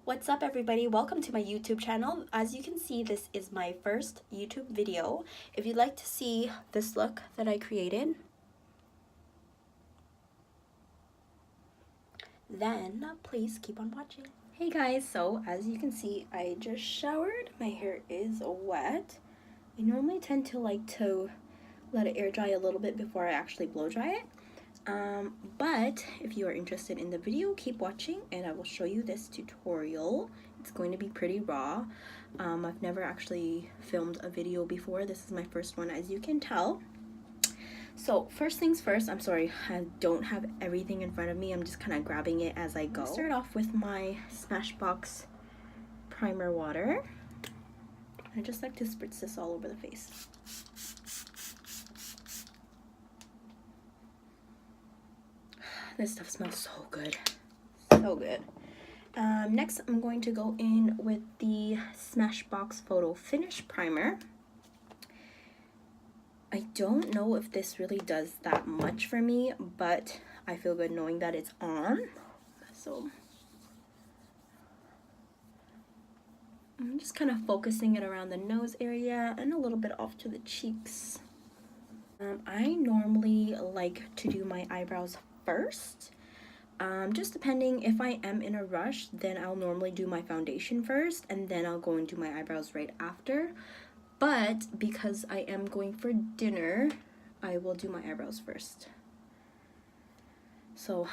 What's up everybody? Welcome to my YouTube channel. As you can see, this is my first YouTube video. If you'd like to see this look that I created, then please keep on watching. Hey guys, so as you can see, I just showered. My hair is wet. I normally tend to like to let it air dry a little bit before I actually blow dry it. But if you are interested in the video, keep watching and I will show you this tutorial. It's going to be pretty raw. I've never actually filmed a video before. This is my first one, as you can tell. So first things first, I'm sorry, I don't have everything in front of me. I'm just kind of grabbing it as I go. I'll start off with my Smashbox primer water. I just like to spritz this all over the face. This stuff smells so good, so good. Next, I'm going to go in with the Smashbox Photo Finish Primer. I don't know if this really does that much for me, but I feel good knowing that it's on. So I'm just kind of focusing it around the nose area and a little bit off to the cheeks. I normally like to do my eyebrows first. Just depending, if I am in a rush, then I'll normally do my foundation first and then I'll go and do my eyebrows right after. But because I am going for dinner, I will do my eyebrows first. So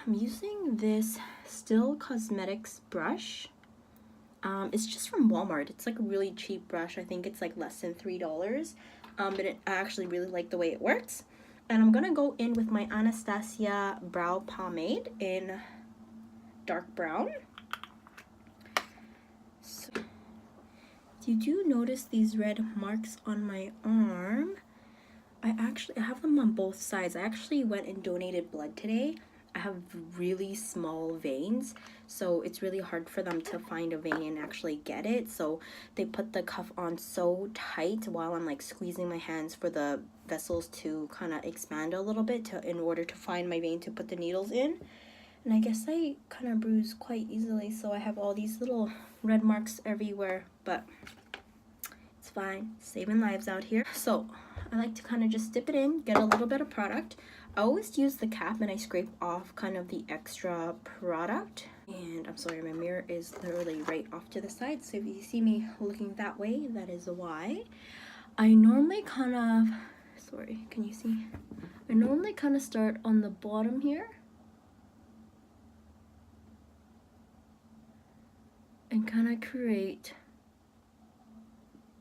I'm using this Still Cosmetics brush. It's just from Walmart. It's like a really cheap brush. I think it's like less than $3. But I actually really like the way it works. And I'm gonna go in with my Anastasia brow pomade in dark brown. So you do notice these red marks on my arm. I have them on both sides. I actually went and donated blood today. I have really small veins, so it's really hard for them to find a vein and actually get it. So they put the cuff on so tight while I'm like squeezing my hands for the vessels to kind of expand a little bit in order to find my vein to put the needles in. And I guess I kind of bruise quite easily, so I have all these little red marks everywhere, but it's fine. Saving lives out here. So I like to kind of just dip it in, get a little bit of product. I always use the cap and I scrape off kind of the extra product. And I'm sorry, my mirror is literally right off to the side, so if you see me looking that way, that is why. I normally kind of, sorry, can you see? I normally kind of start on the bottom here and kind of create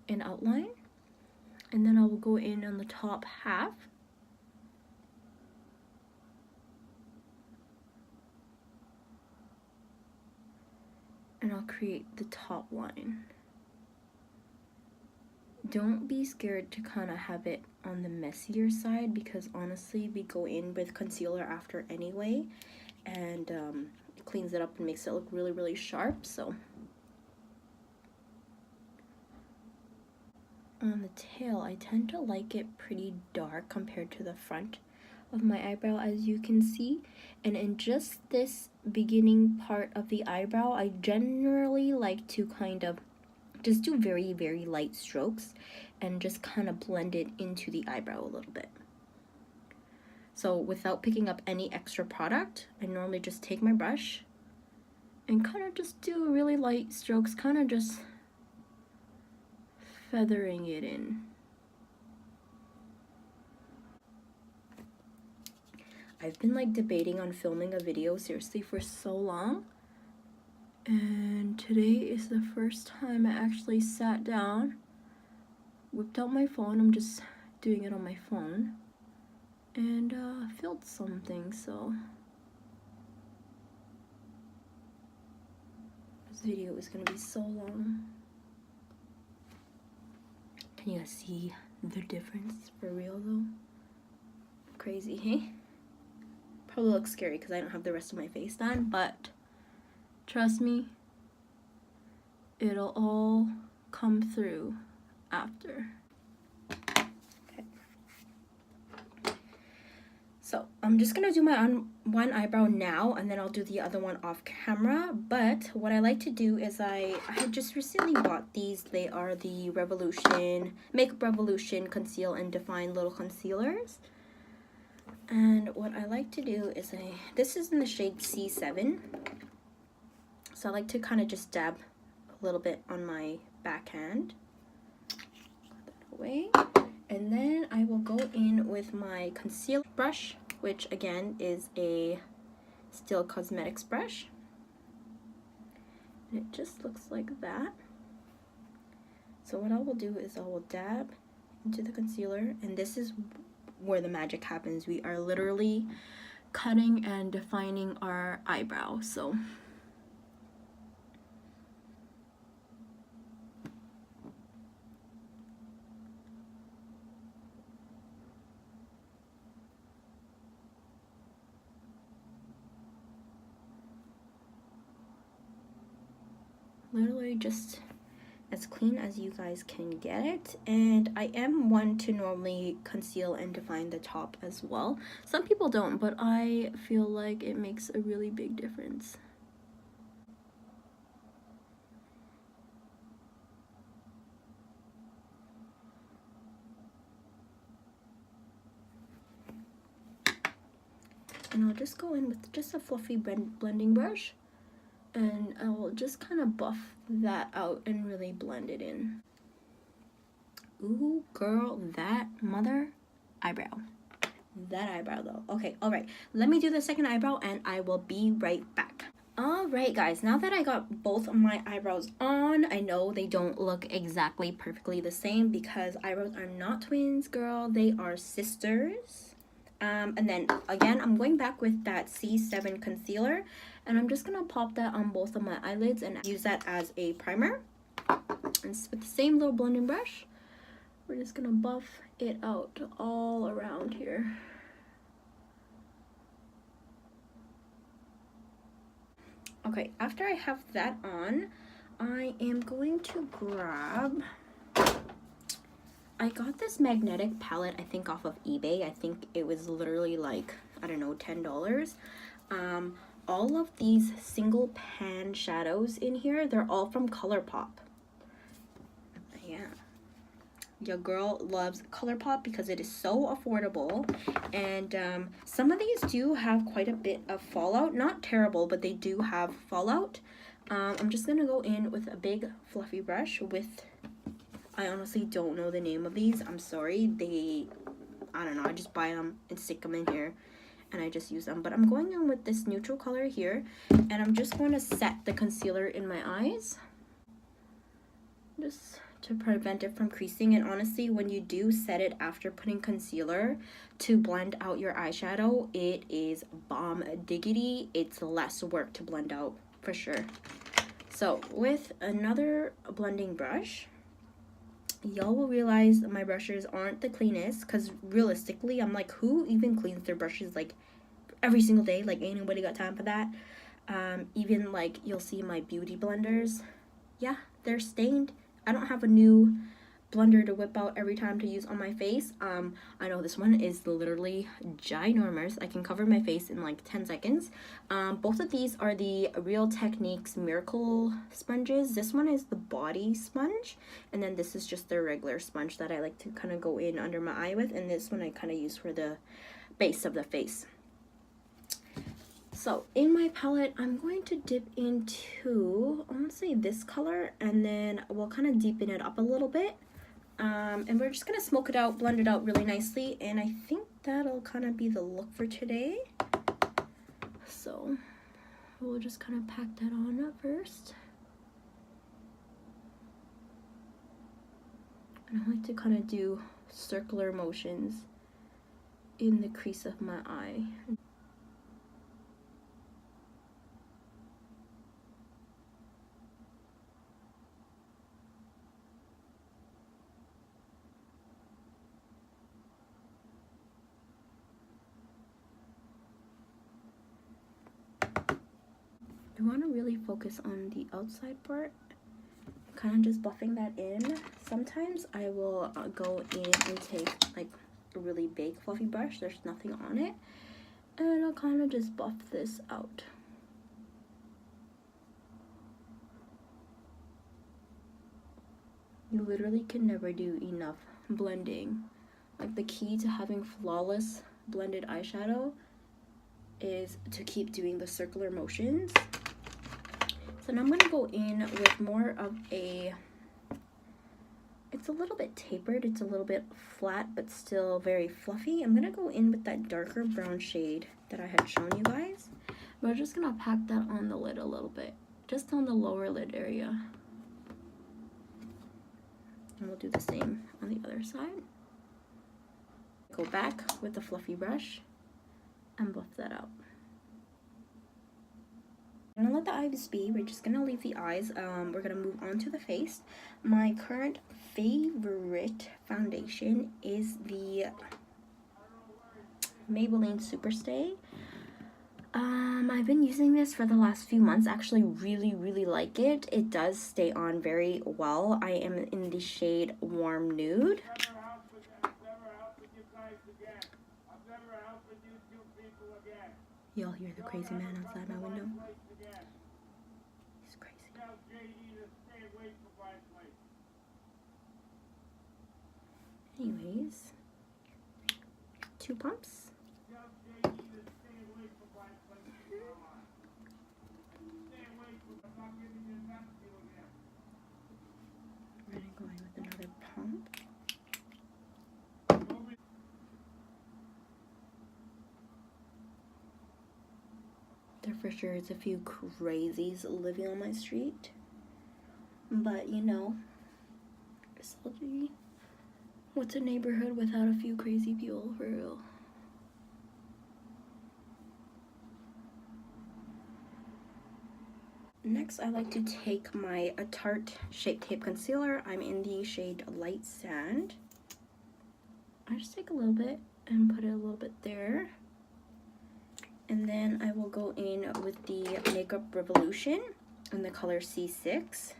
an outline. And then I will go in on the top half. And I'll create the top line. Don't be scared to kind of have it on the messier side, because honestly we go in with concealer after anyway, and it cleans it up and makes it look really, really sharp. So on the tail, I tend to like it pretty dark compared to the front of my eyebrow, as you can see. And in just this beginning part of the eyebrow, I generally like to kind of just do very, very light strokes and just kind of blend it into the eyebrow a little bit. So without picking up any extra product, I normally just take my brush and kind of just do really light strokes, kind of just feathering it in. I've been like debating on filming a video seriously for so long, and today is the first time I actually sat down, whipped out my phone. I'm just doing it on my phone, and filmed something. So this video is gonna be so long. Can you guys see the difference for real though? Crazy, hey? Probably looks scary because I don't have the rest of my face done, but trust me, it'll all come through after. Okay. So I'm just gonna do my one eyebrow now, and then I'll do the other one off camera. But what I like to do is I had just recently bought these. They are the Revolution Makeup Revolution Conceal and Define Little Concealers. And what I like to do is this is in the shade C7. So I like to kind of just dab a little bit on my backhand. Put that away. And then I will go in with my concealer brush, which again is a Still Cosmetics brush. And it just looks like that. So what I will do is I will dab into the concealer, and this is where the magic happens. We are literally cutting and defining our eyebrow. So literally just as clean as you guys can get it. And I am one to normally conceal and define the top as well. Some people don't, but I feel like it makes a really big difference. And I'll just go in with just a fluffy blending brush, and I will just kind of buff that out and really blend it in. Ooh, girl, that mother eyebrow. That eyebrow though. Okay, all right. Let me do the second eyebrow and I will be right back. All right, guys, now that I got both of my eyebrows on, I know they don't look exactly perfectly the same because eyebrows are not twins, girl. They are sisters. And then again, I'm going back with that C7 concealer, and I'm just gonna pop that on both of my eyelids and use that as a primer. And with the same little blending brush, we're just gonna buff it out all around here. Okay, after I have that on, I am going to grab, I got this magnetic palette, I think off of eBay. I think it was literally like, I don't know, $10. All of these single pan shadows in here, they're all from ColourPop. Yeah. Your girl loves ColourPop because it is so affordable. And some of these do have quite a bit of fallout. Not terrible, but they do have fallout. I'm just going to go in with a big fluffy brush with... I honestly don't know the name of these. I'm sorry. I don't know. I just buy them and stick them in here and I just use them. But I'm going in with this neutral color here, and I'm just going to set the concealer in my eyes just to prevent it from creasing. And honestly, when you do set it after putting concealer to blend out your eyeshadow, it is bomb diggity. It's less work to blend out for sure. So with another blending brush, y'all will realize my brushes aren't the cleanest, because realistically, I'm like, who even cleans their brushes like every single day? Like, ain't nobody got time for that. Even like you'll see my beauty blenders, yeah, they're stained. I don't have a new blender to whip out every time to use on my face. I know this one is literally ginormous. I can cover my face in like 10 seconds. Both of these are the Real Techniques Miracle sponges. This one is the body sponge, and then this is just the regular sponge that I like to kind of go in under my eye with, and this one I kind of use for the base of the face. So in my palette, I'm going to dip into, I want to say this color, and then we'll kind of deepen it up a little bit. And we're just going to smoke it out, blend it out really nicely, and I think that'll kind of be the look for today. So we'll just kind of pack that on up first. And I like to kind of do circular motions in the crease of my eye. You want to really focus on the outside part, kind of just buffing that in. Sometimes I will go in and take like a really big fluffy brush. There's nothing on it. And I'll kind of just buff this out. You literally can never do enough blending. Like, the key to having flawless blended eyeshadow is to keep doing the circular motions. So now I'm gonna go in with more of a, it's a little bit tapered, it's a little bit flat, but still very fluffy. I'm gonna go in with that darker brown shade that I had shown you guys. We're just gonna pack that on the lid a little bit, just on the lower lid area. And we'll do the same on the other side. Go back with the fluffy brush and buff that out. I'm gonna let the eyes be. We're just gonna leave the eyes. We're gonna move on to the face. My current favorite foundation is the Maybelline Superstay. I've been using this for the last few months. Actually really like it. It does stay on very well. I am in the shade Warm Nude. Y'all hear the crazy man outside my window? He's crazy. Anyways, 2 pumps. We're gonna go in with another pump. There for sure is a few crazies living on my street, but you know, what's a neighborhood without a few crazy people, for real? Next, I like to take my Tarte Shape Tape Concealer. I'm in the shade Light Sand. I just take a little bit and put it a little bit there. And then I will go in with the Makeup Revolution in the color C6.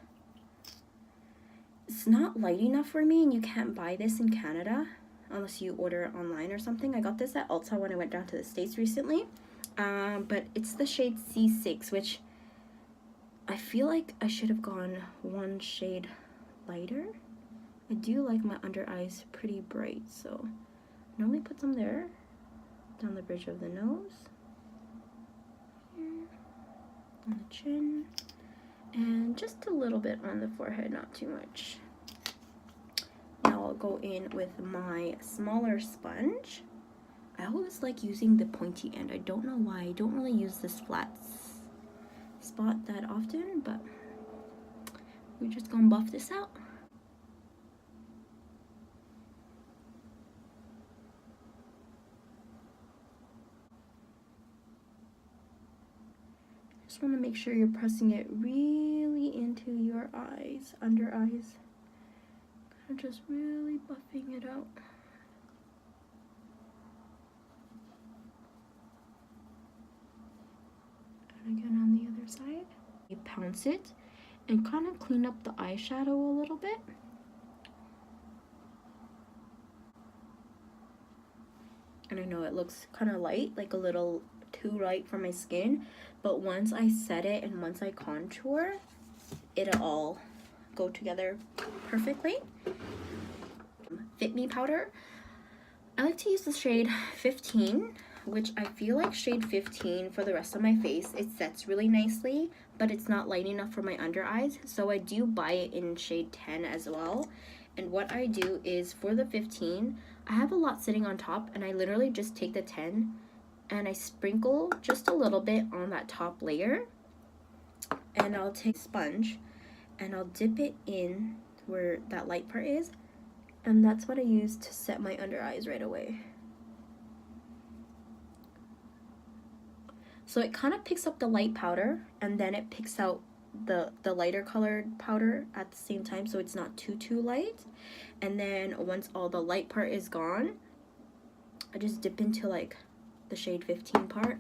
It's not light enough for me, and you can't buy this in Canada unless you order it online or something. I got this at Ulta when I went down to the States recently. But it's the shade C6, which I feel like I should have gone one shade lighter. I do like my under eyes pretty bright, so normally put some there, down the bridge of the nose, here, on the chin, and just a little bit on the forehead, not too much. Now I'll go in with my smaller sponge. I always like using the pointy end. I don't know why. I don't really use this flat spot that often, but we're just gonna buff this out. Just want to make sure you're pressing it really into your eyes, under eyes. Kind of just really buffing it out. And again on the other side. You pounce it and kind of clean up the eyeshadow a little bit. And I know it looks kind of light, like a little too light for my skin, but once I set it and once I contour, it'll all go together perfectly. Fit Me powder. I like to use the shade 15, which I feel like shade 15 for the rest of my face, it sets really nicely, but it's not light enough for my under eyes, so I do buy it in shade 10 as well. And what I do is, for the 15, I have a lot sitting on top, and I literally just take the 10 and I sprinkle just a little bit on that top layer, and I'll take a sponge and I'll dip it in where that light part is, and that's what I use to set my under eyes right away. So it kind of picks up the light powder, and then it picks out the lighter colored powder at the same time, so it's not too light. And then once all the light part is gone, I just dip into like the shade 15 part,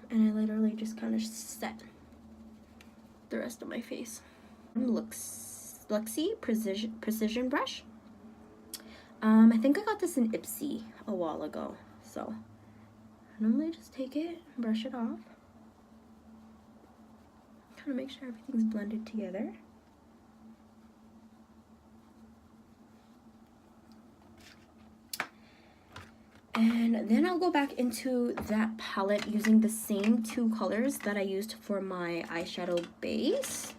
and I literally just kind of set the rest of my face. Luxie Precision Brush. I think I got this in Ipsy a while ago. So I normally just take it, brush it off. Kind of make sure everything's blended together. And then I'll go back into that palette using the same two colors that I used for my eyeshadow base.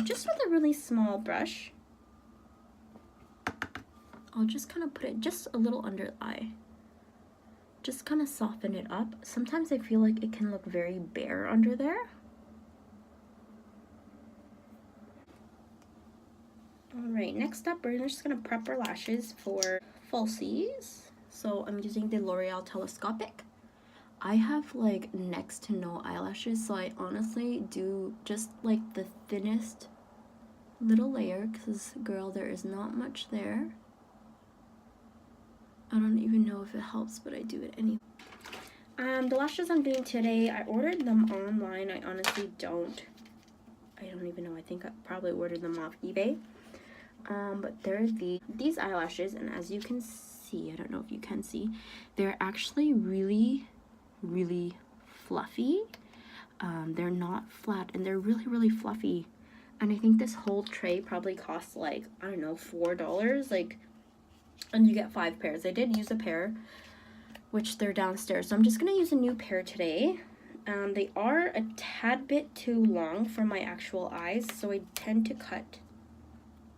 Just with a really small brush. I'll just kind of put it just a little under the eye. Just kind of soften it up. Sometimes I feel like it can look very bare under there. Alright, next up we're just going to prep our lashes for falsies. So I'm using the L'Oreal Telescopic. I have like next to no eyelashes, so I honestly do just like the thinnest little layer because, girl, there is not much there. I don't even know if it helps, but I do it anyway. The lashes I'm doing today, I ordered them online. I honestly don't even know. I think I probably ordered them off eBay. But they're these eyelashes, and as you can see, I don't know if you can see, they're actually really, really fluffy. They're not flat, and they're really, really fluffy. And I think this whole tray probably costs like, I don't know, $4. Like, and you get 5 pairs. I did use a pair, which they're downstairs. So I'm just gonna use a new pair today. They are a tad bit too long for my actual eyes, so I tend to cut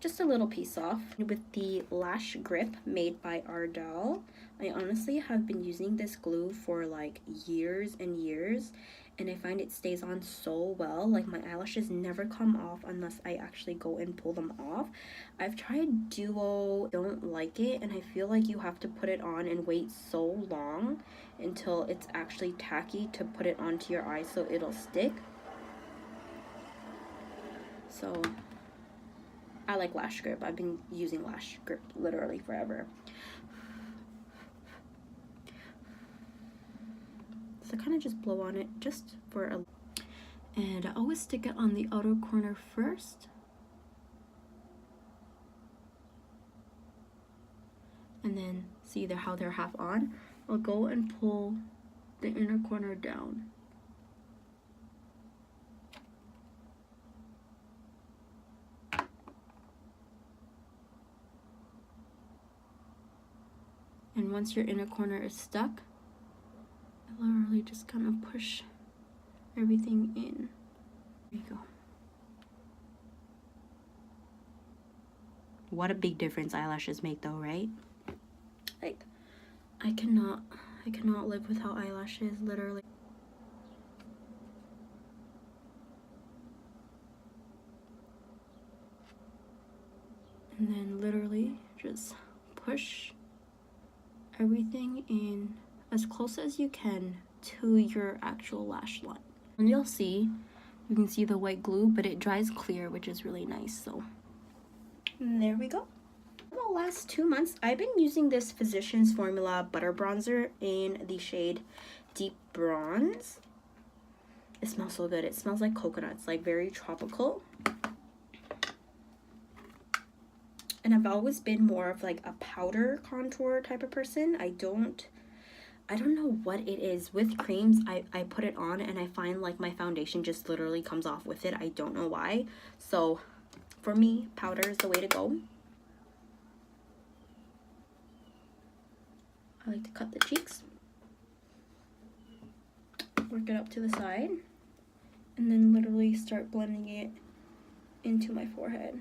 just a little piece off. With the Lash Grip made by Ardell, I honestly have been using this glue for like years and years, and I find it stays on so well. Like, my eyelashes never come off unless I actually go and pull them off. I've tried Duo, don't like it, and I feel like you have to put it on and wait so long until it's actually tacky to put it onto your eye so it'll stick. So I like Lash Grip. I've been using Lash Grip literally forever. So kind of just blow on it just for a... And I always stick it on the outer corner first. And then see how they're half on. I'll go and pull the inner corner down. And once your inner corner is stuck, I literally just kind of push everything in. There you go. What a big difference eyelashes make though, right? Like, I cannot live without eyelashes, literally. And then literally just push everything in as close as you can to your actual lash line. And you can see the white glue, but it dries clear, which is really nice. So and there we go. For the last 2 months, I've been using this Physicians Formula Butter Bronzer in the shade Deep Bronze. It smells so good. It smells like coconuts, like very tropical. And I've always been more of like a powder contour type of person. I don't know what it is. With creams, I put it on and I find like my foundation just literally comes off with it. I don't know why. So for me, powder is the way to go. I like to cut the cheeks, work it up to the side, and then literally start blending it into my forehead.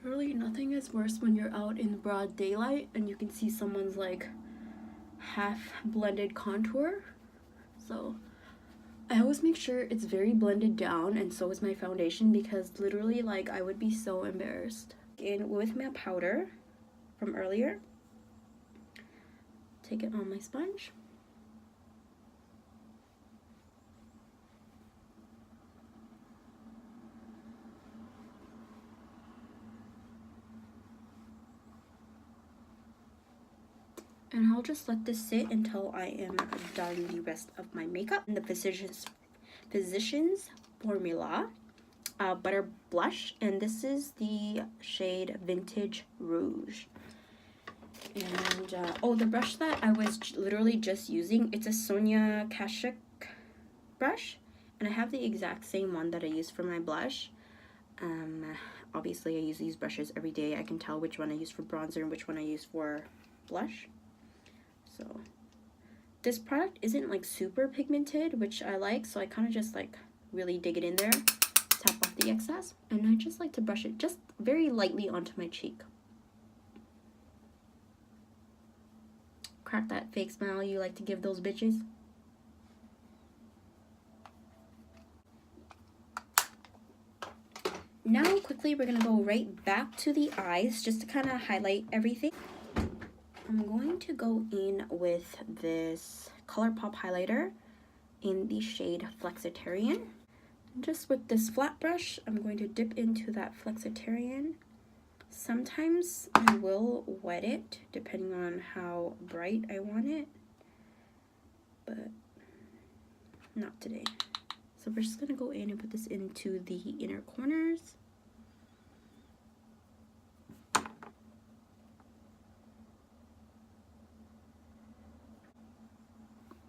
Literally nothing is worse when you're out in broad daylight and you can see someone's like half blended contour. So I always make sure it's very blended down, and so is my foundation, because literally like I would be so embarrassed. In with my powder from earlier, take it on my sponge. And I'll just let this sit until I am done the rest of my makeup. And the Physicians Formula Butter Blush, and this is the shade Vintage Rouge. And oh, the brush that I was literally just using, it's a Sonia Kashuk brush, and I have the exact same one that I use for my blush. Obviously I use these brushes every day. I can tell which one I use for bronzer and which one I use for blush. So this product isn't like super pigmented, which I like, so I kind of just like really dig it in there, tap off the excess, and I just like to brush it just very lightly onto my cheek. Crack that fake smile you like to give those bitches. Now quickly we're gonna go right back to the eyes just to kind of highlight everything. I'm going to go in with this ColourPop highlighter in the shade Flexitarian. Just with this flat brush, I'm going to dip into that Flexitarian. Sometimes I will wet it depending on how bright I want it, but not today. So we're just gonna go in and put this into the inner corners.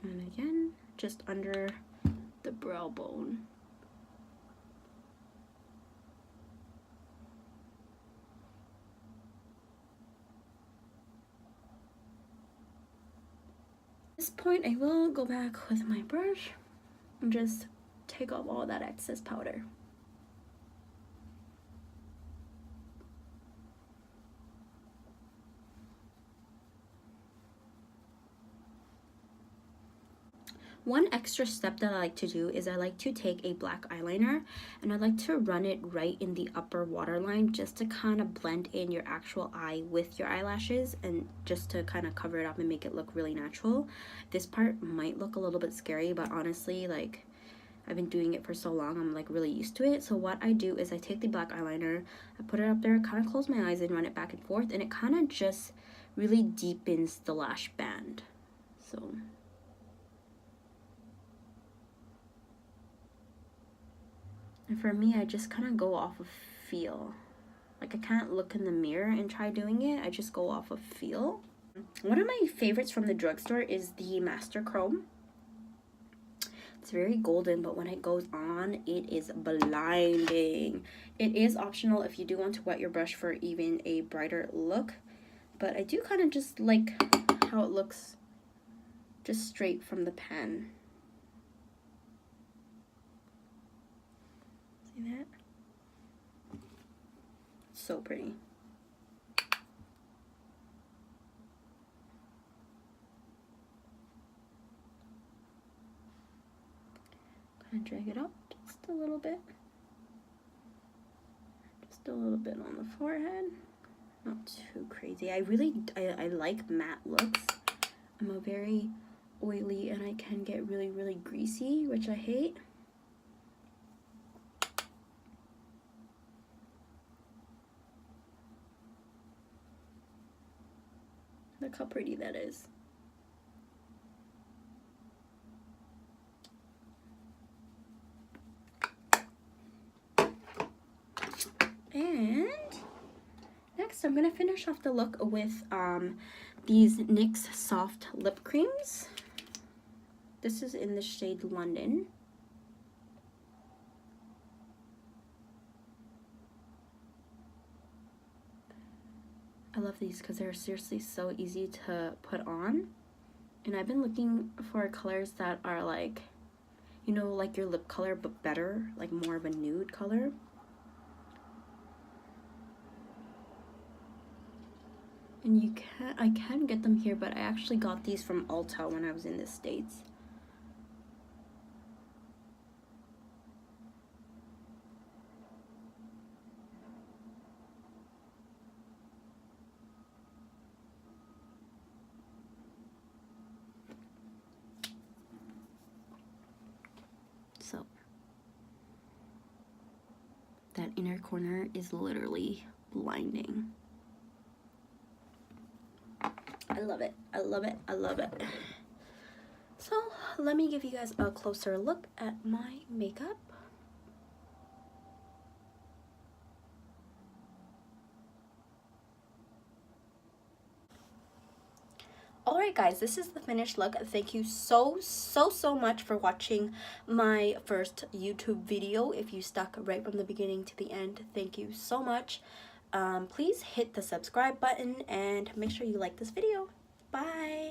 And again, just under the brow bone. At this point, I will go back with my brush and just take off all that excess powder. One extra step that I like to do is I like to take a black eyeliner and I like to run it right in the upper waterline just to kind of blend in your actual eye with your eyelashes and just to kind of cover it up and make it look really natural. This part might look a little bit scary, but honestly, like, I've been doing it for so long, I'm like really used to it. So what I do is I take the black eyeliner, I put it up there, kind of close my eyes and run it back and forth, and it kind of just really deepens the lash band. So and for me, I just kind of go off of feel. Like, I can't look in the mirror and try doing it. I just go off of feel. One of my favorites from the drugstore is the Master Chrome. It's very golden, but when it goes on, it is blinding. It is optional if you do want to wet your brush for even a brighter look. But I do kind of just like how it looks just straight from the pen. See that? So pretty. Kind of drag it up just a little bit. Just a little bit on the forehead. Not too crazy. I like matte looks. I'm a very oily and I can get really, really greasy, which I hate. Look how pretty that is. And next I'm gonna finish off the look with these NYX soft lip creams. This is in the shade London. I love these because they're seriously so easy to put on. And I've been looking for colors that are like, you know, like your lip color but better, like more of a nude color. And I can get them here, but I actually got these from Ulta when I was in the States. inner corner is literally blinding. I love it. I love it. I love it. So let me give you guys a closer look at my makeup. Alright guys, this is the finished look. Thank you so much for watching my first YouTube video. If you stuck right from the beginning to the end, thank you so much. Please hit the subscribe button and make sure you like this video. Bye!